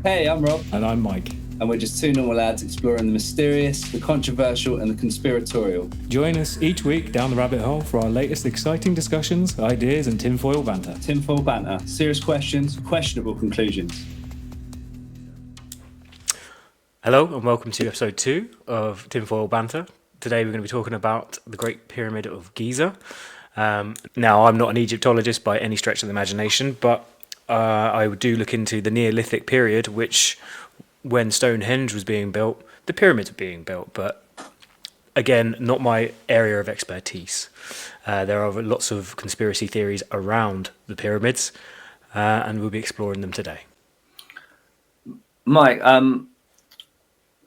Hey, I'm Rob, And I'm Mike. and we're just two normal lads exploring the mysterious, the controversial, and the conspiratorial. Join us each week down the rabbit hole for our latest exciting discussions, ideas, and tinfoil banter. Tinfoil Banter, serious questions, questionable conclusions. Hello and welcome to episode 2 of Tinfoil Banter. Today we're going to be talking about the Great Pyramid of Giza. Now, I'm not an Egyptologist by any stretch of the imagination, but I do look into the Neolithic period, which, when Stonehenge was being built, the pyramids were being built. But again, not my area of expertise. There are lots of conspiracy theories around the pyramids, and we'll be exploring them today. Mike,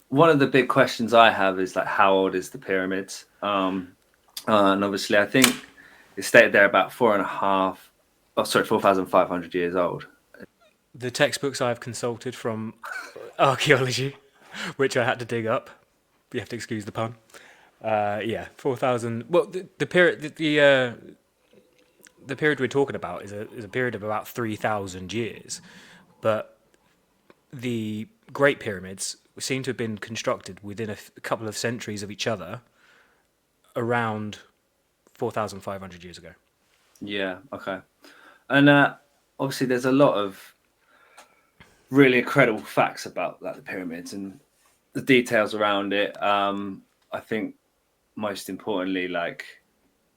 one of the big questions I have is like, how old is the pyramids? And obviously, I think it's stated they're about 4,500 years old. The textbooks I've consulted from archaeology, which I had to dig up, you have to excuse the pun. 4,000. Well, the period the period we're talking about is a period of about 3,000 years, but the Great Pyramids seem to have been constructed within a couple of centuries of each other, around 4,500 years ago. Yeah, okay. And obviously, there's a lot of really incredible facts about like the pyramids and the details around it. I think most importantly, like,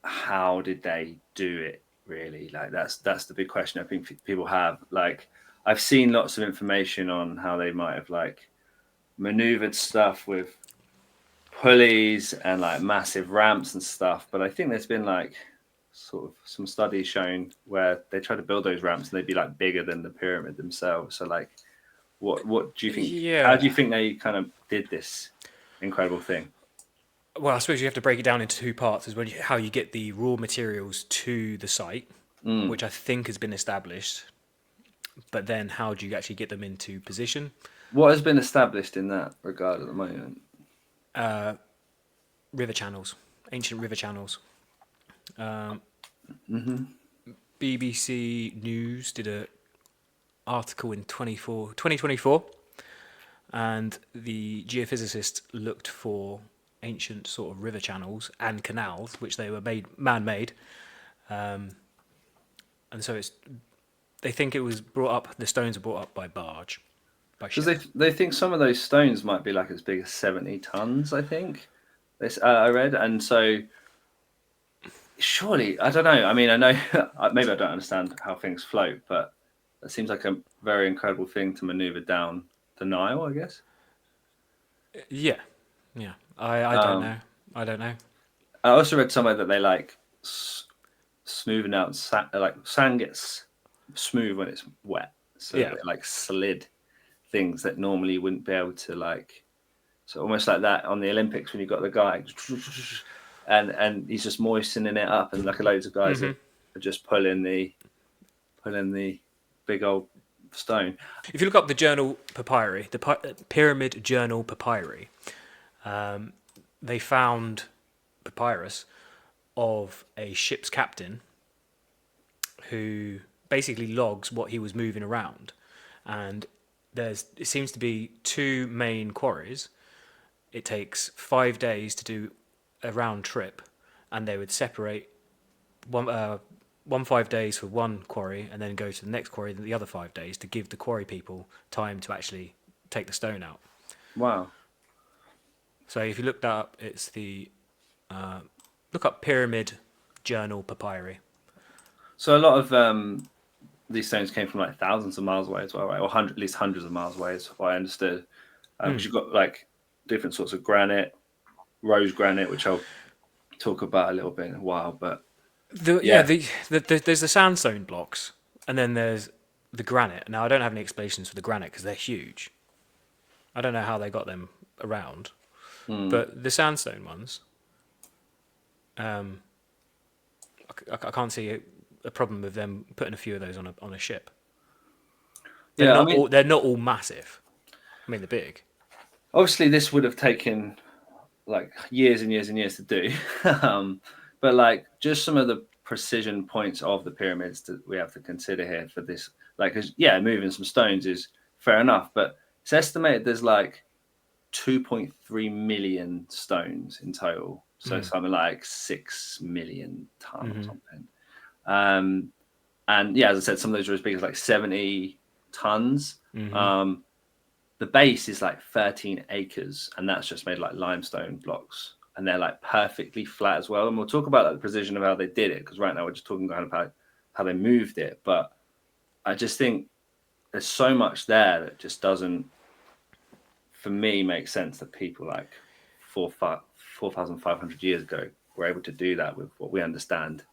how did they do it? Really, like that's the big question I think people have. Like, I've seen lots of information on how they might have like maneuvered stuff with pulleys and like massive ramps and stuff, but I think there's been like sort of some studies showing where they try to build those ramps and they'd be like bigger than the pyramid themselves. So like, what do you think? Yeah. How do you think they kind of did this incredible thing? Well, I suppose you have to break it down into two parts: is how you get the raw materials to the site, which I think has been established, but then how do you actually get them into position? What has been established in that regard at the moment? River channels, ancient river channels. BBC News did a article in 2024, and the geophysicists looked for ancient sort of river channels and canals, which they were man-made, and so they think it was brought up. The stones were brought up by barge, by ship. Because they think some of those stones might be like as big as 70 tons, I think. I read. And so surely, I don't know. I mean, I know maybe I don't understand how things float, but it seems like a very incredible thing to maneuver down the Nile, I guess. Yeah. I don't know. I don't know. I also read somewhere that they like smoothing out like sand gets smooth when it's wet. So Yeah. they like slid things that normally you wouldn't be able to, like, so almost like that on the Olympics when you got the guy and he's just moistening it up, and like loads of guys are just pulling the big old stone. If you look up the journal papyri, the Pyramid Journal papyri, they found papyrus of a ship's captain who basically logs what he was moving around, and it seems to be two main quarries. It takes 5 days to do a round trip, and they would separate one 5 days for one quarry and then go to the next quarry the other 5 days to give the quarry people time to actually take the stone out. Wow. So if you look that up, it's the look up Pyramid Journal papyri. So a lot of these stones came from like thousands of miles away as well, right? Or at least hundreds of miles away, is what I understood. Because you've got like different sorts of granite, rose granite, which I'll talk about a little bit in a while. But There's the sandstone blocks, and then there's the granite. Now I don't have any explanations for the granite because they're huge. I don't know how they got them around, but the sandstone ones, I can't see a problem with them putting a few of those on a ship. They're not all massive. I mean, they're big. Obviously, this would have taken like years and years and years to do. But like just some of the precision points of the pyramids that we have to consider here for this. Like, 'cause, moving some stones is fair enough. But it's estimated there's like 2.3 million stones in total. So something like 6 million ton or something. And yeah, as I said, some of those are as big as like 70 tons. The base is like 13 acres, and that's just made like limestone blocks, and they're like perfectly flat as well. And we'll talk about like, the precision of how they did it, because right now we're just talking kind of how they moved it. But I just think there's so much there that just doesn't, for me, make sense that people like 4,500 years ago were able to do that with what we understand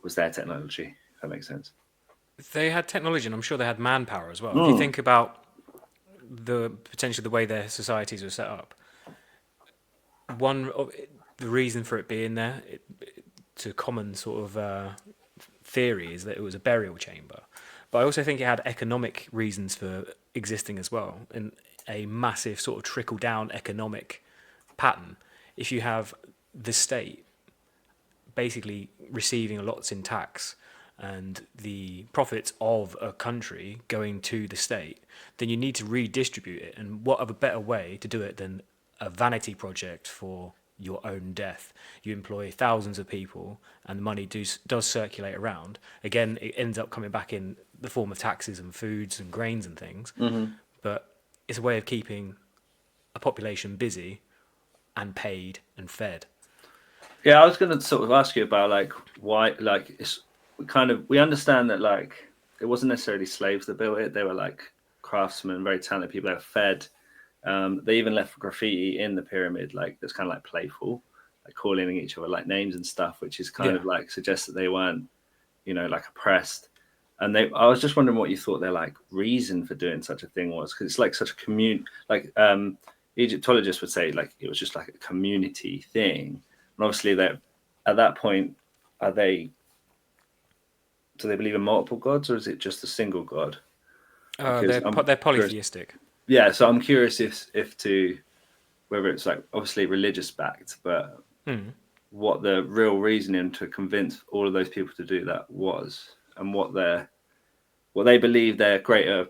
was their technology, if that makes sense. They had technology, and I'm sure they had manpower as well. If you think about potentially the way their societies were set up, one of the reason for it being there, to common sort of theory, is that it was a burial chamber. But I also think it had economic reasons for existing as well, and a massive sort of trickle down economic pattern. If you have the state basically receiving lots in tax and the profits of a country going to the state, then you need to redistribute it. And what other better way to do it than a vanity project for your own death? You employ thousands of people, and the money does circulate around. Again, it ends up coming back in the form of taxes and foods and grains and things. But it's a way of keeping a population busy and paid and fed. Yeah, I was going to sort of ask you about like why, like it's we understand that like it wasn't necessarily slaves that built it. They were like craftsmen, very talented people. They were fed. They even left graffiti in the pyramid, like that's kind of like playful, like calling each other like names and stuff, which is kind of like suggests that they weren't, like oppressed. And I was just wondering what you thought their like reason for doing such a thing was, because it's like such a Egyptologists would say like it was just like a community thing. And obviously that at that point, do they believe in multiple gods, or is it just a single god? They're polytheistic. Yeah, so I'm curious if whether it's like obviously religious backed, but what the real reasoning to convince all of those people to do that was, and what they believe the greater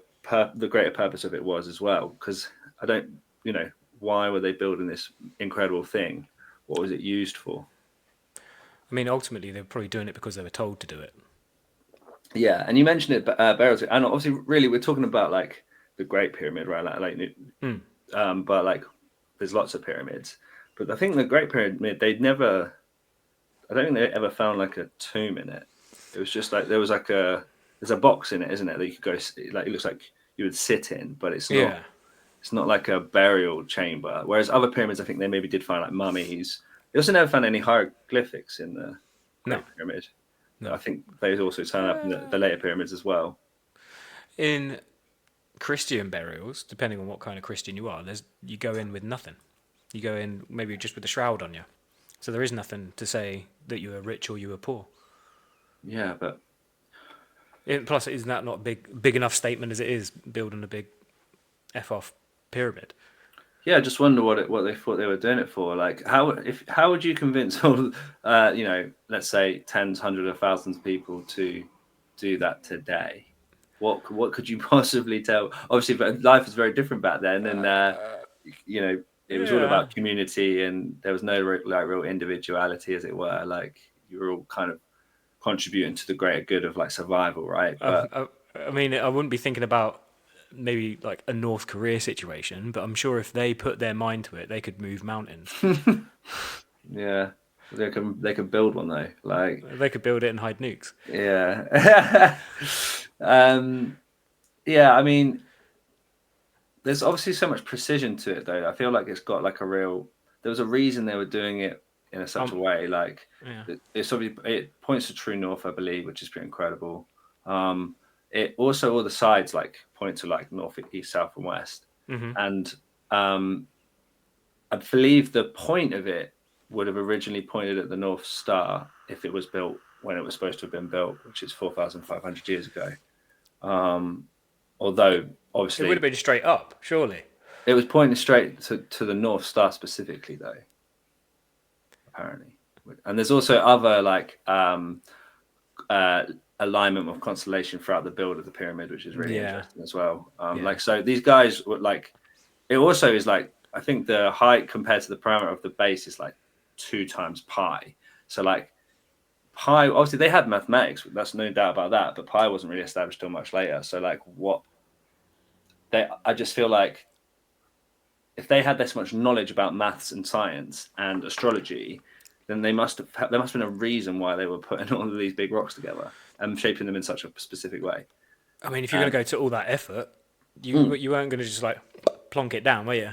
purpose of it was as well. Because I don't, why were they building this incredible thing? What was it used for? I mean, ultimately, they were probably doing it because they were told to do it. Yeah, and you mentioned it, burials, and obviously, really, we're talking about like the Great Pyramid, right? But like, there's lots of pyramids. But I think the Great Pyramid, I don't think they ever found like a tomb in it. It was just like there's a box in it, isn't it? That you could go, like it looks like you would sit in, but it's not. Yeah. It's not like a burial chamber. Whereas other pyramids, I think they maybe did find like mummies. They also never found any hieroglyphics in the Great Pyramid. No. I think they also turn up in the later pyramids as well. In Christian burials, depending on what kind of Christian you are, you go in with nothing. You go in maybe just with a shroud on you. So there is nothing to say that you were rich or you were poor. Yeah, but plus, isn't that not a big enough statement as it is building a big F-off pyramid? Yeah, I just wonder what they thought they were doing it for. Like, how would you convince all, let's say tens, hundreds of thousands of people to do that today? What could you possibly tell? Obviously, but life was very different back then, and it was all about community, and there was no real individuality, as it were. Like you were all kind of contributing to the greater good of like survival, right? But I mean, I wouldn't be thinking about maybe like a North Korea situation, but I'm sure if they put their mind to it, they could move mountains. Yeah, they could build one though. Like they could build it and hide nukes. Yeah. Yeah. I mean, there's obviously so much precision to it, though. I feel like it's got like there was a reason they were doing it in such a way. Like it points to true north, I believe, which is pretty incredible. It also, all the sides like point to like north, east, south, and west. And I believe the point of it would have originally pointed at the North Star if it was built when it was supposed to have been built, which is 4,500 years ago. Although obviously it would have been straight up, surely. It was pointing straight to the North Star specifically, though. Apparently, and there's also other like alignment of constellation throughout the build of the pyramid, which is really interesting as well. Yeah. Like, so these guys were like, it also is like, I think the height compared to the parameter of the base is like 2 times pi. So like pi, obviously they had mathematics, that's no doubt about that, but pi wasn't really established till much later. So like I just feel like if they had this much knowledge about maths and science and astrology, then there must have been a reason why they were putting all of these big rocks together and shaping them in such a specific way. I mean, if you're going to go to all that effort, you weren't going to just like plonk it down, were you?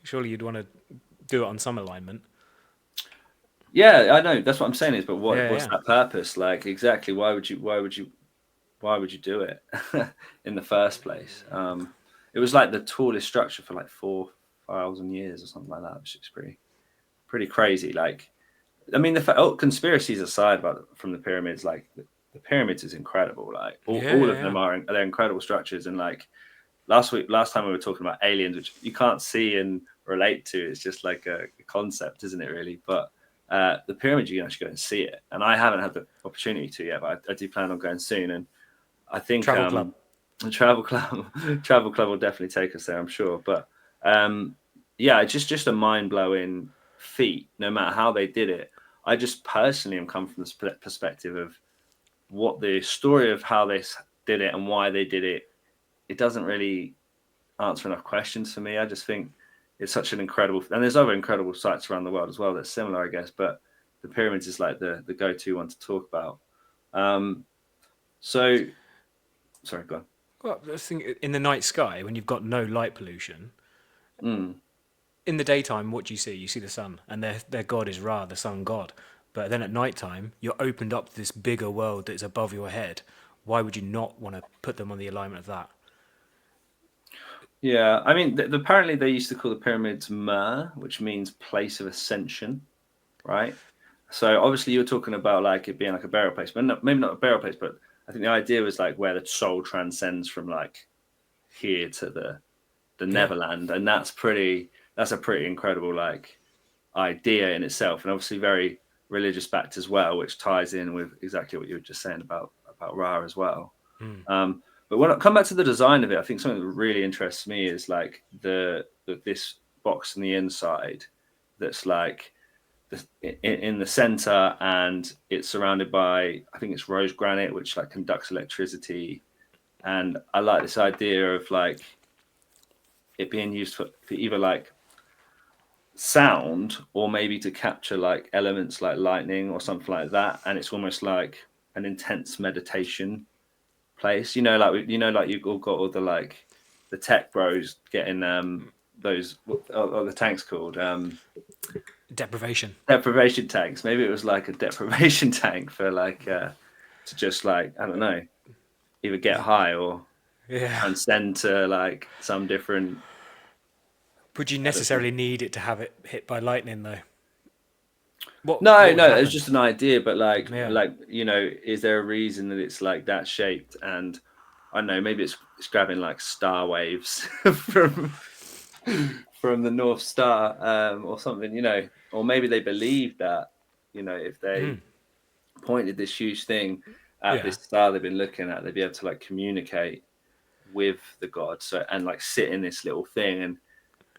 Surely you'd want to do it on some alignment. Yeah, I know. That's what I'm saying is, but what's Yeah. that purpose? Like, exactly. Why would you do it in the first place? It was like the tallest structure for like 4,000 years or something like that, which is pretty crazy. Like, I mean, conspiracies aside from the pyramids, like the pyramids is incredible. Like all of them they're incredible structures. And like last time we were talking about aliens, which you can't see and relate to. It's just like a concept, isn't it? Really, but the pyramid, you can actually go and see it. And I haven't had the opportunity to yet, but I do plan on going soon. And I think Travel club. the travel club will definitely take us there, I'm sure. But yeah, it's just a mind-blowing feat, no matter how they did it. I just personally am come from the perspective of what the story of how they did it and why they did it. It doesn't really answer enough questions for me. I just think it's such an incredible, and there's other incredible sites around the world as well that's similar, I guess. But the pyramids is like the go-to one to talk about. So, sorry, go on. Well, I think in the night sky, when you've got no light pollution, in the daytime, what do you see? You see the sun, and their god is Ra, the sun god. But then at night time, you're opened up to this bigger world that's above your head. Why would you not want to put them on the alignment of that? Yeah, I mean, apparently they used to call the pyramids Mer, which means place of ascension, right? So obviously you were talking about like it being like a burial place, but maybe not a burial place, but I think the idea was like where the soul transcends from like here to the Neverland, and that's a pretty incredible like idea in itself, and obviously very religious backed as well, which ties in with exactly what you were just saying about Ra as well. But when I come back to the design of it, I think something that really interests me is like this box on the inside that's like in the center, and it's surrounded by, I think it's rose granite, which like conducts electricity. And I like this idea of like it being used for either like sound or maybe to capture like elements like lightning or something like that. And it's almost like an intense meditation place, like you've all got all the like the tech bros getting those what are the tanks called Deprivation tanks. Maybe it was like a deprivation tank for like to just like, I don't know, either get high or transcend to like some different. Would you necessarily need it to have it hit by lightning though? No, it's just an idea, but like is there a reason that it's like that shaped? And I don't know, maybe it's grabbing like star waves from the North Star or something, or maybe they believe that, if they pointed this huge thing at this star they've been looking at, they'd be able to like communicate with the god, and like sit in this little thing and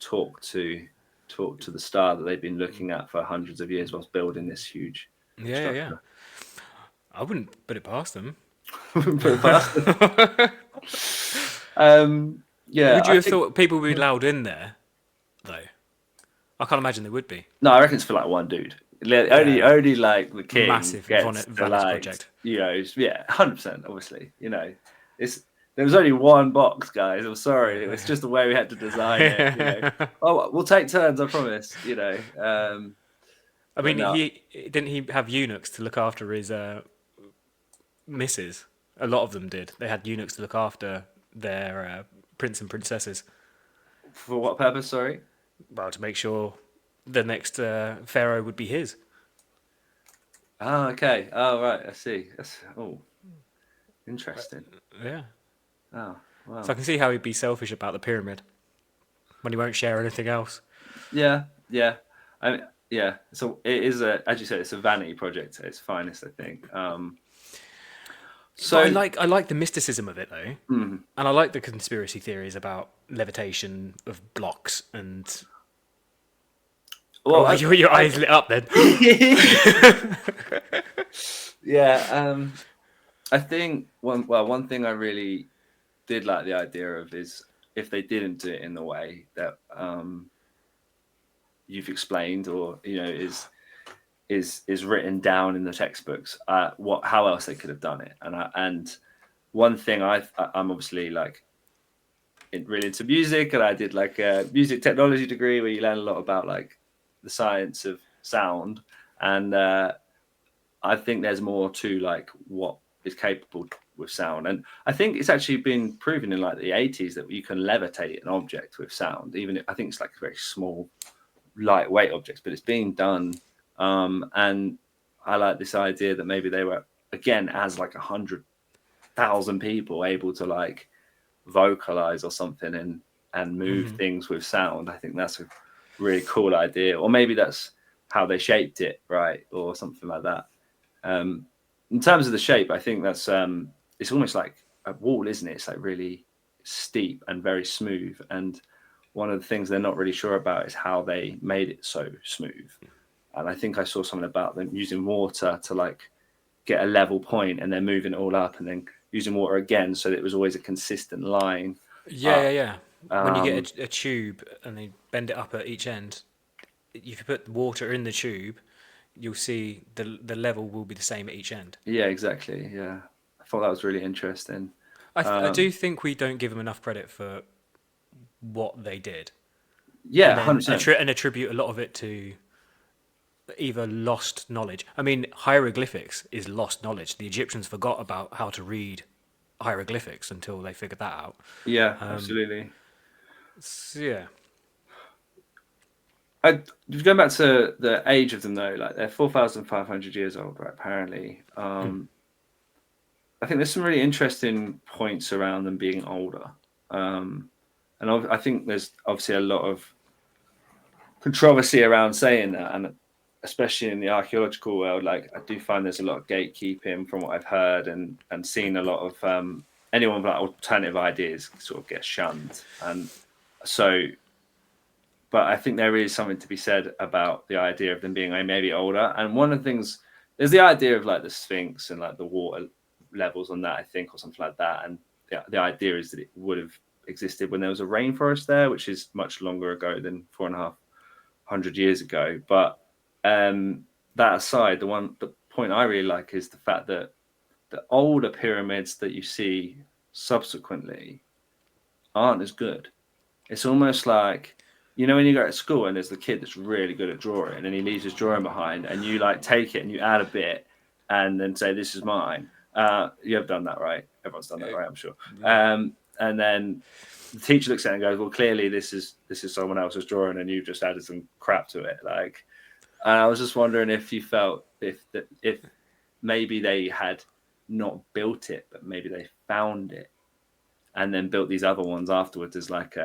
talk to the star that they've been looking at for hundreds of years whilst building this huge structure. I wouldn't put it past them. Put it past them. Yeah. Would you have thought people would be allowed in there, though? I can't imagine they would be. No, I reckon it's for like one dude. Only like the king Massive gets Vaness like, project. 100%. Obviously, there was only one box, guys. I'm sorry, it was just the way we had to design it. Oh, we'll take turns. I promise. I mean, he didn't have eunuchs to look after his misses. A lot of them did. They had eunuchs to look after their prince and princesses. For what purpose? Sorry. Well, to make sure the next pharaoh would be his. Oh, okay. Oh, right. I see. That's interesting. Yeah. Oh, wow. So I can see how he'd be selfish about the pyramid when he won't share anything else. Yeah. So it is as you said, it's a vanity project at its finest, I think. So But I like the mysticism of it though, and I like the conspiracy theories about levitation of blocks and. well, Oh, your eyes lit up then. yeah, I think one thing I really did like the idea of is if they didn't do it in the way that you've explained, or is written down in the textbooks, how else they could have done it. And one thing I'm obviously like really into music, and I did like a music technology degree where you learn a lot about like the science of sound, and I think there's more to like what is capable with sound. And I think it's actually been proven in like the 80s that you can levitate an object with sound, even if I think it's like very small, lightweight objects, but it's being done. And I like this idea that maybe they were, again, as like 100,000 people able to like vocalize or something and move things with sound. I think that's a really cool idea. Or maybe that's how they shaped it, right? Or something like that. In terms of the shape, I think that's it's almost like a wall, isn't it? It's like really steep and very smooth. And one of the things they're not really sure about is how they made it so smooth. And I think I saw something about them using water to like get a level point and then moving it all up and then using water again, so that it was always a consistent line. Yeah. When you get a tube and they bend it up at each end, if you put water in the tube, you'll see the level will be the same at each end. Yeah, exactly. Yeah, I thought that was really interesting. I do think we don't give them enough credit for what they did, Yeah, and then 100%. and attribute a lot of it to either lost knowledge. I mean, hieroglyphics is lost knowledge. The Egyptians forgot about how to read hieroglyphics until they figured that out. Yeah, absolutely. So, yeah. Going back to the age of them though, like they're 4,500 years old, right? Apparently, I think there's some really interesting points around them being older, and I think there's obviously a lot of controversy around saying that, and especially in the archaeological world, like I do find there's a lot of gatekeeping from what I've heard and seen. A lot of anyone with like alternative ideas sort of gets shunned, and so. But I think there is something to be said about the idea of them being maybe older. And one of the things, there's the idea of like the Sphinx and like the water levels on that, I think, or something like that. And the idea is that it would have existed when there was a rainforest there, which is much longer ago than 4,500 years ago. But that aside, the point I really like is the fact that the older pyramids that you see subsequently aren't as good. It's almost like, when you go to school and there's the kid that's really good at drawing and he leaves his drawing behind, and you like take it and you add a bit and then say, this is mine. You have done that, right? Everyone's done that, right? I'm sure. And then the teacher looks at it and goes, well, clearly this is someone else's drawing and you've just added some crap to it. Like, and I was just wondering if you felt if maybe they had not built it, but maybe they found it and then built these other ones afterwards as like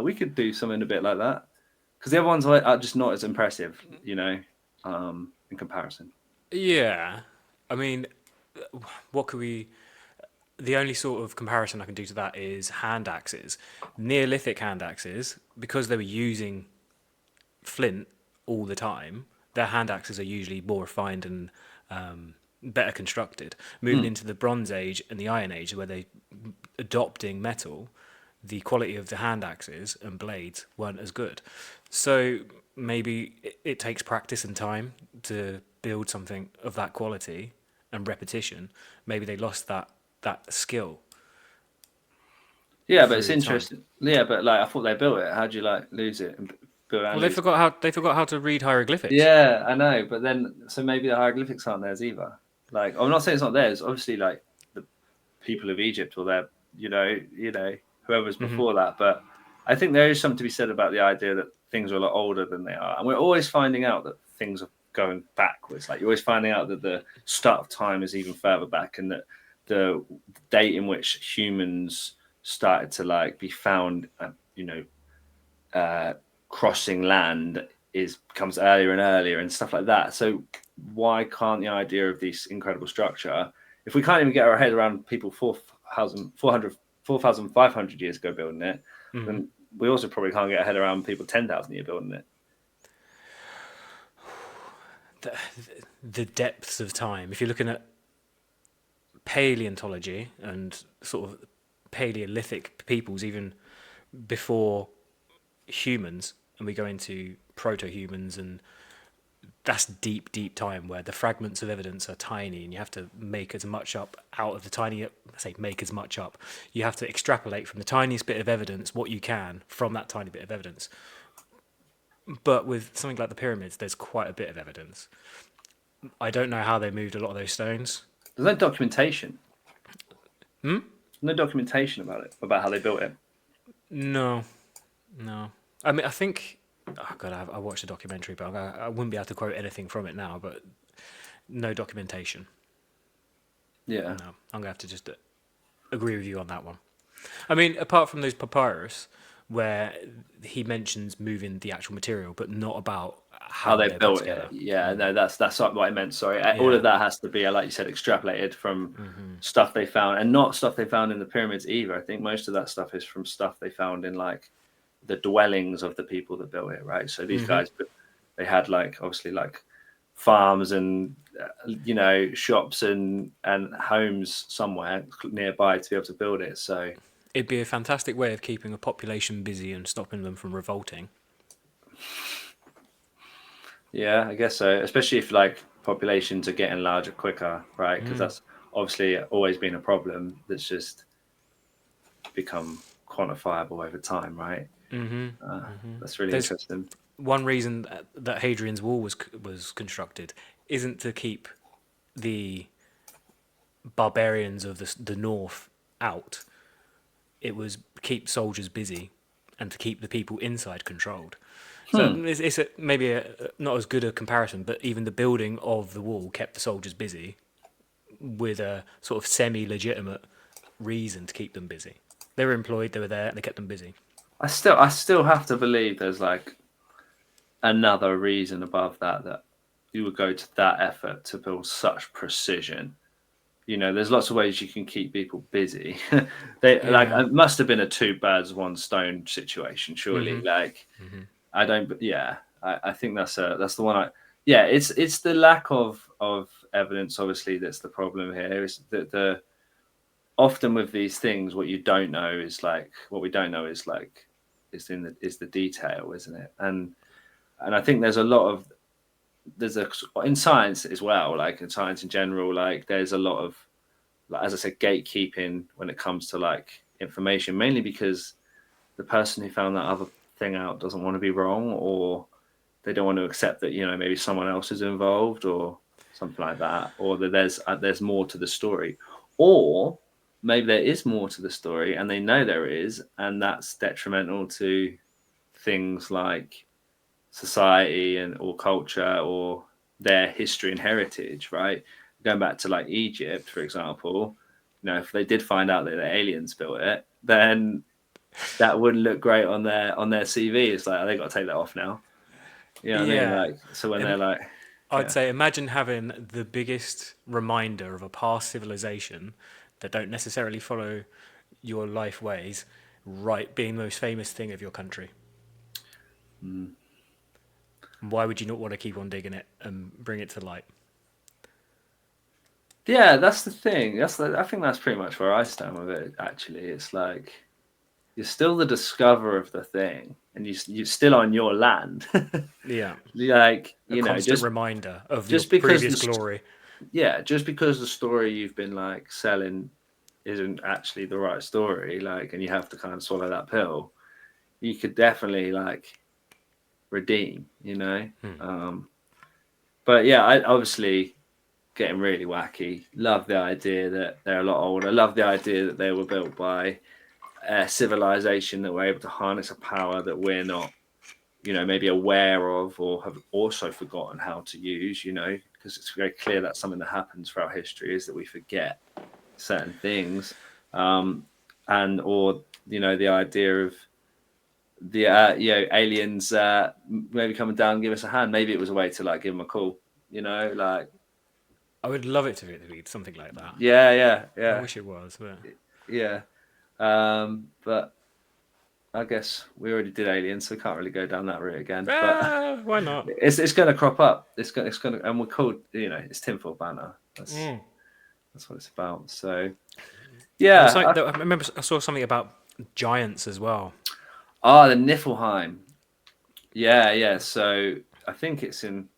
we could do something a bit like that, because the other ones are just not as impressive, in comparison. Yeah. I mean, what could we... The only sort of comparison I can do to that is hand axes. Neolithic hand axes, because they were using flint all the time, their hand axes are usually more refined and better constructed. Moving into the Bronze Age and the Iron Age, where they adopting metal, the quality of the hand axes and blades weren't as good. So maybe it takes practice and time to build something of that quality and repetition. Maybe they lost that skill. Yeah, but it's interesting. Yeah, but like I thought they built it. How do you like lose it and build it? Well, they forgot how to read hieroglyphics. Yeah, I know. But then, so maybe the hieroglyphics aren't theirs either. Like, I'm not saying it's not theirs. Obviously, like the people of Egypt or their, whoever's before that. But I think there is something to be said about the idea that things are a lot older than they are, and we're always finding out that things are going backwards. Like you're always finding out that the start of time is even further back, and that the date in which humans started to like be found, crossing land becomes earlier and earlier and stuff like that. So why can't the idea of this incredible structure if we can't even get our head around people 4,500 years ago building it, then we also probably can't get our head around people 10,000 years building it. The depths of time. If you're looking at paleontology and sort of Paleolithic peoples, even before humans, and we go into proto-humans, and that's deep time where the fragments of evidence are tiny, and you have to make as much up out of the tiny. I say make as much up. You have to extrapolate from the tiniest bit of evidence what you can from that tiny bit of evidence. But with something like the pyramids, there's quite a bit of evidence. I don't know how they moved a lot of those stones. There's no documentation. No documentation about it, about how they built it. No. I mean, I think. Oh God, I watched a documentary, but I wouldn't be able to quote anything from it now. But no documentation. Yeah. No, I'm gonna have to just agree with you on that one. I mean, apart from those papyrus, where he mentions moving the actual material, but not about how they they're built put it. together. Yeah, no, that's what I meant. Sorry, all of that has to be, like you said, extrapolated from stuff they found, and not stuff they found in the pyramids either. I think most of that stuff is from stuff they found in like the dwellings of the people that built it, right? So these guys, they had like obviously like farms and shops and homes somewhere nearby to be able to build it. So It'd be a fantastic way of keeping a population busy and stopping them from revolting. yeah, I guess so. Especially if like populations are getting larger quicker, right? Because that's obviously always been a problem that's just become quantifiable over time, right? That's really There's interesting. one reason that Hadrian's Wall was constructed isn't to keep the barbarians of the north out. It was keep soldiers busy and to keep the people inside controlled. So it's maybe not as good a comparison, but even the building of the wall kept the soldiers busy with a sort of semi-legitimate reason to keep them busy. They were employed, they were there, and they kept them busy. I still have to believe there's like another reason above that you would go to that effort to build such precision. There's lots of ways you can keep people busy. Like it must have been a two birds one stone situation, surely. Like I don't. Yeah, I think that's the one. It's the lack of evidence. Obviously, that's the problem here. Is that often with these things, what we don't know is the detail, isn't it? And I think there's in science as well, like in science in general, like there's a lot of, like, as I said, gatekeeping when it comes to like information, mainly because the person who found that other thing out doesn't want to be wrong, or they don't want to accept that maybe someone else is involved or something like that, or that there's more to the story, or maybe there is more to the story and they know there is, and that's detrimental to things like society or culture or their history and heritage, right? Going back to like Egypt, for example, if they did find out that the aliens built it, then that wouldn't look great on their CV. It's like, they got to take that off now. What I mean? Like, so when they're like, I'd say imagine having the biggest reminder of a past civilization that don't necessarily follow your life ways, right, being the most famous thing of your country. Why would you not want to keep on digging it and bring it to light? Yeah, that's the thing. I think that's pretty much where I stand with it. Actually, it's like you're still the discoverer of the thing, and you're still on your land. Yeah, like a constant just reminder of just your because previous glory. Yeah, just because the story you've been like selling isn't actually the right story, like, and you have to kind of swallow that pill, you could definitely like redeem, But yeah, I obviously getting really wacky. Love the idea that they're a lot older. Love the idea that they were built by a civilization that were able to harness a power that we're not, maybe aware of or have also forgotten how to use, because it's very clear that's something that happens throughout history, is that we forget certain things. Or the idea of the aliens maybe coming down and give us a hand. Maybe it was a way to like give them a call, like I would love it to be something like that. Yeah. I wish it was, but Yeah. But I guess we already did aliens, so we can't really go down that route again. But why not? it's going to crop up. It's going to, and we're called, it's tinfoil banter. That's what it's about. So yeah. I remember I saw something about giants as well. The Niflheim. Yeah. So I think it's in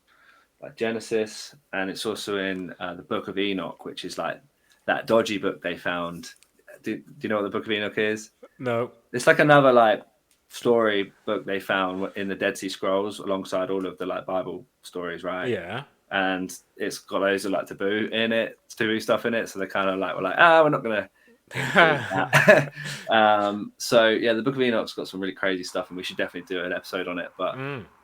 like Genesis, and it's also in the Book of Enoch, which is like that dodgy book they found. Do you know what the Book of Enoch is? No. It's like another like story book they found in the Dead Sea Scrolls alongside all of the like Bible stories, right? Yeah. And it's got loads of like taboo stuff in it. So they kind of like were like, we're not gonna that. So yeah, the Book of Enoch's got some really crazy stuff, and we should definitely do an episode on it. But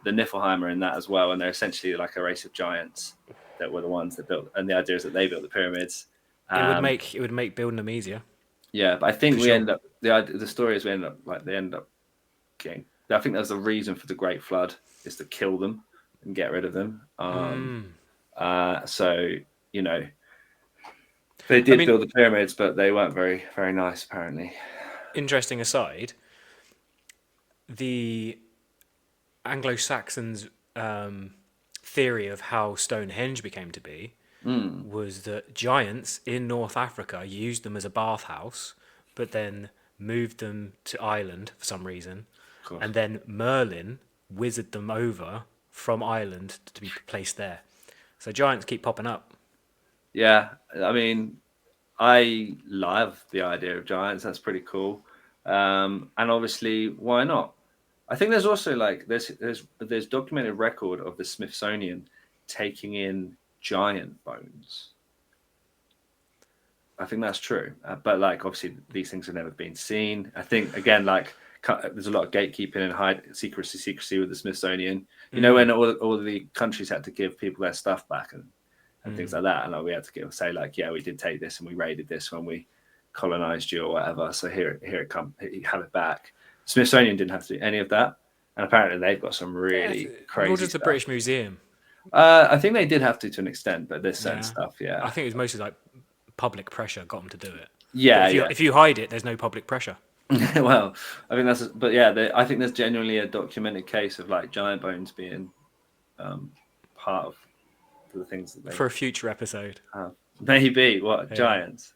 the Niflheim are in that as well, and they're essentially like a race of giants that were the ones that built, and the idea is that they built the pyramids. It would make building them easier. Yeah, but I think end up the story is they end up getting. I think that's the reason for the Great Flood is to kill them and get rid of them. So they did build the pyramids, but they weren't very, very nice, apparently. Interesting aside, the Anglo-Saxons' theory of how Stonehenge became to be was that giants in North Africa used them as a bathhouse, but then moved them to Ireland for some reason, and then Merlin wizarded them over from Ireland to be placed there. So giants keep popping up. Yeah, I mean, I love the idea of giants. That's pretty cool. And obviously, why not? I think there's also like there's documented record of the Smithsonian taking in giant bones. I think that's true, but like obviously these things have never been seen. I think again, like there's a lot of gatekeeping and secrecy with the Smithsonian. You know, when all the countries had to give people their stuff back and things like that, and like we had to say like, yeah, we did take this and we raided this when we colonized you or whatever. So here it comes, you have it back. Smithsonian didn't have to do any of that, and apparently they've got some really crazy. Nor does the British Museum. I think they did have to an extent, but there's certain stuff. Yeah, I think it was mostly like public pressure got them to do it. Yeah, if you hide it, there's no public pressure. Well, I think I think there's genuinely a documented case of like giant bones being part of the things that they for a future episode. Maybe Yeah. Giants?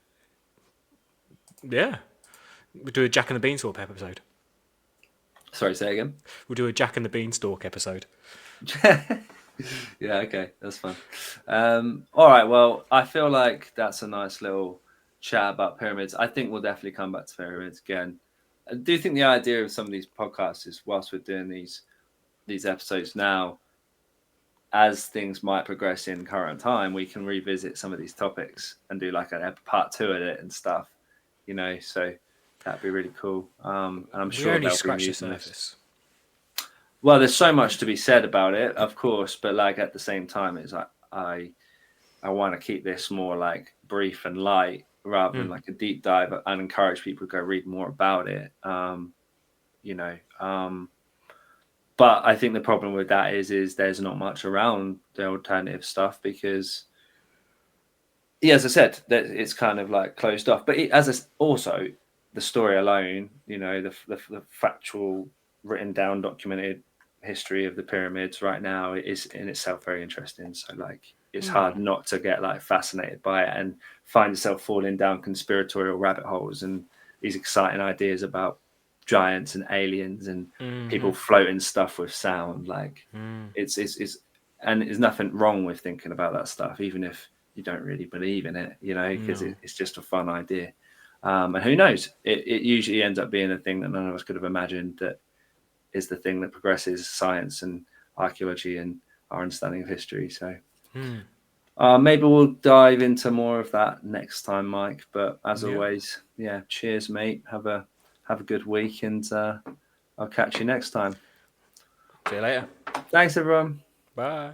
Yeah, we'll do a Jack and the Beanstalk episode. Sorry, say again. We'll do a Jack and the Beanstalk episode. Yeah, okay, that's fun. All right, well, I feel like that's a nice little chat about pyramids. I think we'll definitely come back to pyramids again. I do think the idea of some of these podcasts is whilst we're doing these episodes now, as things might progress in current time, we can revisit some of these topics and do like a part 2 of it and stuff, so that'd be really cool. And I'm sure we only scratch the surface. Well, there's so much to be said about it, of course, but like at the same time, it's like I want to keep this more like brief and light rather than like a deep dive, and encourage people to go read more about it. But I think the problem with that is there's not much around the alternative stuff because, as I said, that it's kind of like closed off. But also the story alone, the factual, written down, documented history of the pyramids right now is in itself very interesting. So like it's hard not to get like fascinated by it and find yourself falling down conspiratorial rabbit holes and these exciting ideas about giants and aliens and people floating stuff with sound. Like it's and there's nothing wrong with thinking about that stuff, even if you don't really believe in it, because it's just a fun idea. And who knows, it usually ends up being a thing that none of us could have imagined that is the thing that progresses science and archaeology and our understanding of history. So maybe we'll dive into more of that next time, Mike. But as always, cheers, mate. Have a good week, and I'll catch you next time. See you later. Thanks, everyone. Bye.